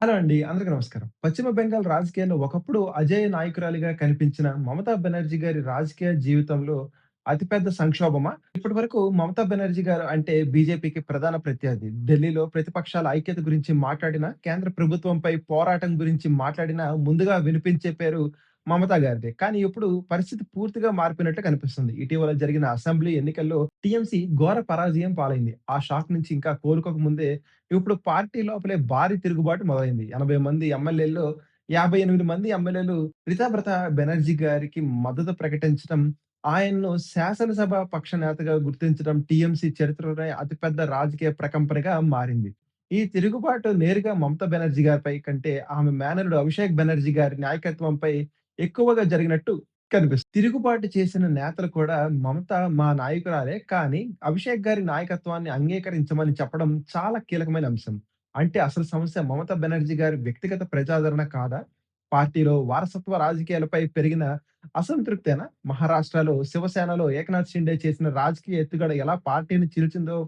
Hello అండి. అందరికి నమస్కారం. పశ్చిమ బెంగాల్ రాజకీయాల్లో ఒకప్పుడు అజేయ నాయకురాలిగా కనిపించిన మమతా బెనర్జీ గారి రాజకీయ జీవితంలో అతిపెద్ద సంక్షోభమా? ఇప్పటివరకు మమతా బెనర్జీ గారు అంటే బీజేపీకి ప్రధాన ప్రత్యర్థి. ఢిల్లీలో ప్రతిపక్షాల ఐక్యత గురించి మాట్లాడినా, కేంద్ర ప్రభుత్వంపై పోరాటం గురించి మాట్లాడినా ముందుగా వినిపించే పేరు మమతా గారిదే. కానీ ఇప్పుడు పరిస్థితి పూర్తిగా మారిపోయినట్లు కనిపిస్తుంది. ఇటీవల జరిగిన అసెంబ్లీ ఎన్నికల్లో టీఎంసీ ఘోర పరాజయం పాలైంది. ఆ షాక్ నుంచి ఇంకా కోలుకోక ముందే ఇప్పుడు పార్టీ లోపలే భారీ తిరుగుబాటు మొదలైంది. 80 మంది ఎమ్మెల్యేల్లో 58 మంది ఎమ్మెల్యేలు రితాభ్రత బెనర్జీ గారికి మద్దతు ప్రకటించడం, ఆయన్ను శాసనసభ పక్ష నేతగా గుర్తించడం టీఎంసీ చరిత్రలోనే అతిపెద్ద రాజకీయ ప్రకంపనగా మారింది. ఈ తిరుగుబాటు నేరుగా మమతా బెనర్జీ గారిపై కంటే ఆమె మేనల్లుడు అభిషేక్ బెనర్జీ గారి నాయకత్వంపై ఎక్కువగా జరిగినట్టు కనిపిస్తుంది. తిరుగుబాటు చేసిన నేతలు కూడా మమత మా నాయకురాలే. కానీ అభిషేక్ గారి నాయకత్వాన్ని అంగీకరించమని చెప్పడం చాలా కీలకమైన అంశం. అంటే అసలు సమస్య మమతా బెనర్జీ గారి వ్యక్తిగత ప్రజాదరణ కాదా? పార్టీలో వారసత్వ రాజకీయాలపై పెరిగిన అసంతృప్తేనా? మహారాష్ట్రలో శివసేనలో ఏకనాథ్ షిండే చేసిన రాజకీయ ఎత్తుగడ ఎలా పార్టీని చీల్చిందో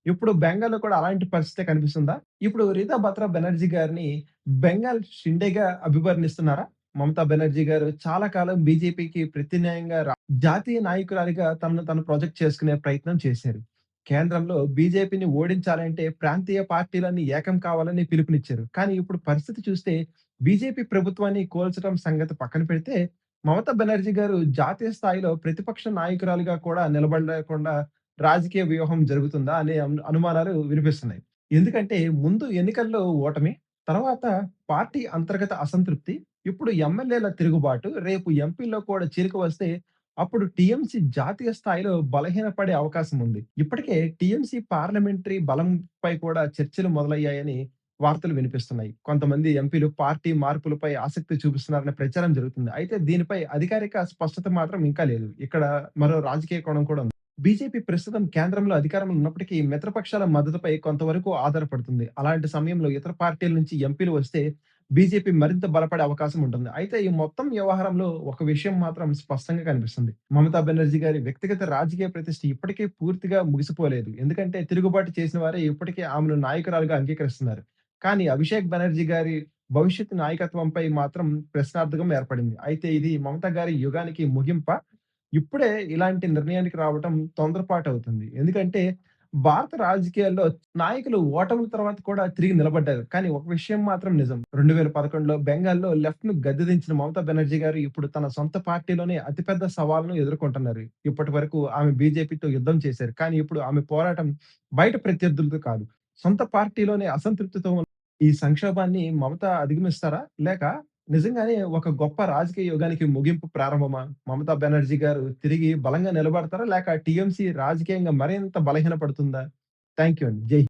ఇప్పుడు బెంగాల్‌లో కూడా అలాంటి పరిస్థితే కనిపిస్తుందా? ఇప్పుడు రీతా బత్రా బెనర్జీ గారిని బెంగాల్ షిండేగా అభివర్ణిస్తున్నారా? మమతా బెనర్జీ గారు చాలా కాలం బీజేపీకి ప్రత్యామ్నాయంగా జాతీయ నాయకురాలిగా తనను తాను ప్రొజెక్ట్ చేసుకునే ప్రయత్నం చేశారు. కేంద్రంలో బీజేపీని ఓడించాలంటే ప్రాంతీయ పార్టీలన్నీ ఏకం కావాలని పిలుపునిచ్చారు. కానీ ఇప్పుడు పరిస్థితి చూస్తే బీజేపీ ప్రభుత్వాన్ని కోల్చడం సంగతి పక్కన పెడితే, మమతా బెనర్జీ గారు జాతీయ స్థాయిలో ప్రతిపక్ష నాయకురాలిగా కూడా నిలబడలేకుండా రాజకీయ వ్యూహం జరుగుతుందా అనే అనుమానాలు వినిపిస్తున్నాయి. ఎందుకంటే ముందు ఎన్నికల్లో ఓటమి, తర్వాత పార్టీ అంతర్గత అసంతృప్తి, ఇప్పుడు ఎమ్మెల్యేల తిరుగుబాటు, రేపు ఎంపీల్లో కూడా చీలిక వస్తే అప్పుడు టీఎంసీ జాతీయ స్థాయిలో బలహీనపడే అవకాశం ఉంది. ఇప్పటికే టీఎంసీ పార్లమెంటరీ బలంపై కూడా చర్చలు మొదలయ్యాయని వార్తలు వినిపిస్తున్నాయి. కొంతమంది ఎంపీలు పార్టీ మార్పులపై ఆసక్తి చూపిస్తున్నారనే ప్రచారం జరుగుతుంది. అయితే దీనిపై అధికారిక స్పష్టత మాత్రం ఇంకా లేదు. ఇక్కడ మరో రాజకీయ కోణం కూడా ఉంది. బీజేపీ ప్రస్తుతం కేంద్రంలో అధికారంలో ఉన్నప్పటికీ మిత్రపక్షాల మద్దతుపై కొంతవరకు ఆధారపడుతుంది. అలాంటి సమయంలో ఇతర పార్టీల నుంచి ఎంపీలు వస్తే బీజేపీ మరింత బలపడే అవకాశం ఉంటుంది. అయితే ఈ మొత్తం వ్యవహారంలో ఒక విషయం మాత్రం స్పష్టంగా కనిపిస్తుంది. మమతా బెనర్జీ గారి వ్యక్తిగత రాజకీయ ప్రతిష్ఠ ఇప్పటికే పూర్తిగా ముగిసిపోలేదు. ఎందుకంటే తిరుగుబాటు చేసిన వారే ఇప్పటికే ఆమెను నాయకురాలుగా అంగీకరిస్తున్నారు. కానీ అభిషేక్ బెనర్జీ గారి భవిష్యత్ నాయకత్వంపై మాత్రం ప్రశ్నార్థకం ఏర్పడింది. అయితే ఇది మమతా గారి యుగానికి ముగింపా? ఇప్పుడే ఇలాంటి నిర్ణయానికి రావటం తొందరపాటవుతుంది. ఎందుకంటే భారత రాజకీయాల్లో నాయకులు ఓటముల తర్వాత కూడా తిరిగి నిలబడ్డారు. కానీ ఒక విషయం మాత్రం నిజం. 2011లో బెంగాల్‌లో లెఫ్ట్‌ను గద్దెదించిన మమతా బెనర్జీ గారు ఇప్పుడు తన సొంత పార్టీలోనే అతిపెద్ద సవాలును ఎదుర్కొంటున్నారు. ఇప్పటివరకు ఆమె బీజేపీతో యుద్ధం చేశారు. కానీ ఇప్పుడు ఆమె పోరాటం బయట ప్రత్యర్థులతో కాదు. సొంత పార్టీలోనే అసంతృప్తితో ఉన్న ఈ సంక్షోభాన్ని మమత అధిగమిస్తారా? లేక నిజంగానే ఒక గొప్ప రాజకీయ యుగానికి ముగింపు ప్రారంభమా? మమతా బెనర్జీ గారు తిరిగి బలంగా నిలబడతారా? లేక టీఎంసీ రాజకీయంగా మరింత బలహీనపడుతుందా? థాంక్ యూ అండి. జై